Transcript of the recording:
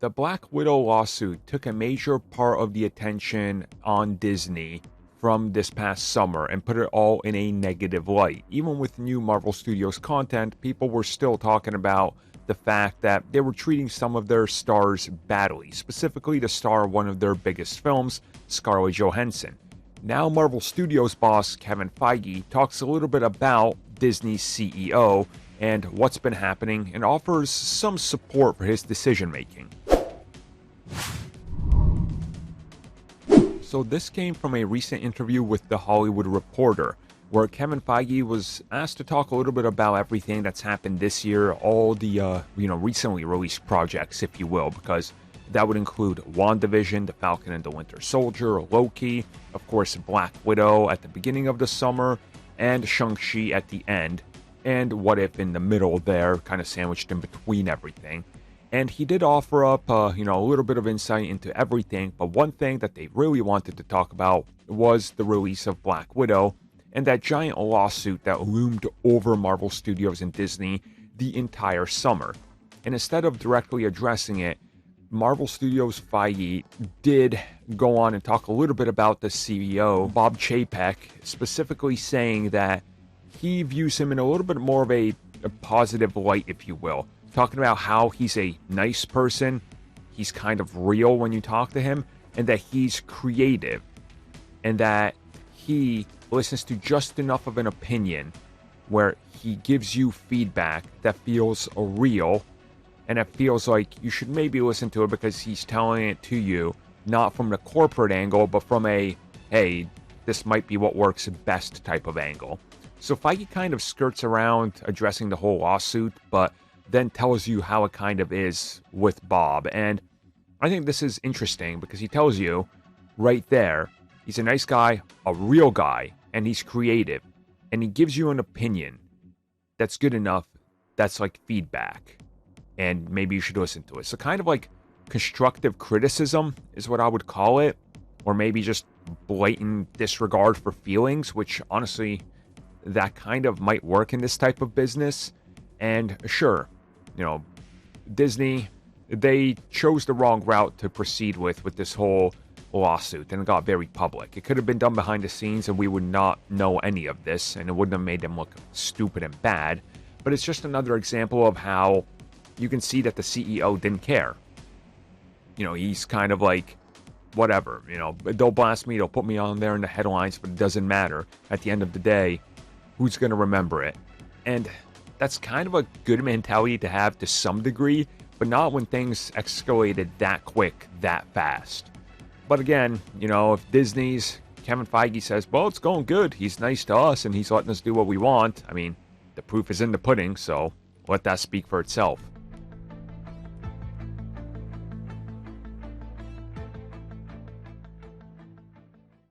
the Black Widow lawsuit took a major part of the attention on Disney from this past summer and put it all in a negative light. Even with new Marvel Studios content, people were still talking about the fact that they were treating some of their stars badly, specifically the star of one of their biggest films, Scarlett Johansson. Now Marvel Studios boss Kevin Feige talks a little bit about Disney's CEO and what's been happening and offers some support for his decision making. So this came from a recent interview with The Hollywood Reporter, where Kevin Feige was asked to talk a little bit about everything that's happened this year, all the recently released projects, if you will, because that would include WandaVision, The Falcon and the Winter Soldier, Loki, of course Black Widow at the beginning of the summer, and Shang-Chi at the end, and What If in the middle there, kind of sandwiched in between everything. And he did offer up, a little bit of insight into everything, but one thing that they really wanted to talk about was the release of Black Widow and that giant lawsuit that loomed over Marvel Studios and Disney the entire summer. And instead of directly addressing it, Marvel Studios Feige did go on and talk a little bit about the CEO, Bob Chapek, specifically saying that he views him in a little bit more of a positive light, if you will. Talking about how he's a nice person, he's kind of real when you talk to him, and that he's creative, and that he listens to just enough of an opinion where he gives you feedback that feels real, and it feels like you should maybe listen to it because he's telling it to you, not from the corporate angle, but from a, hey, this might be what works best type of angle. So Feige kind of skirts around addressing the whole lawsuit, but then tells you how it kind of is with Bob. And I think this is interesting because he tells you right there, he's a nice guy, a real guy, and he's creative. And he gives you an opinion that's good enough, that's like feedback. And maybe you should listen to it. So kind of like constructive criticism is what I would call it. Or maybe just blatant disregard for feelings, which honestly, that kind of might work in this type of business. And sure, Disney, they chose the wrong route to proceed with this whole lawsuit, and it got very public. It could have been done behind the scenes and we would not know any of this, and it wouldn't have made them look stupid and bad. But it's just another example of how you can see that the CEO didn't care. He's kind of like, whatever, they'll blast me, they'll put me on there in the headlines, but it doesn't matter. At the end of the day, who's going to remember it? And that's kind of a good mentality to have to some degree, but not when things escalated that quick, that fast. But again, if Disney's Kevin Feige says, well, it's going good, he's nice to us, and he's letting us do what we want, I mean, the proof is in the pudding, so let that speak for itself.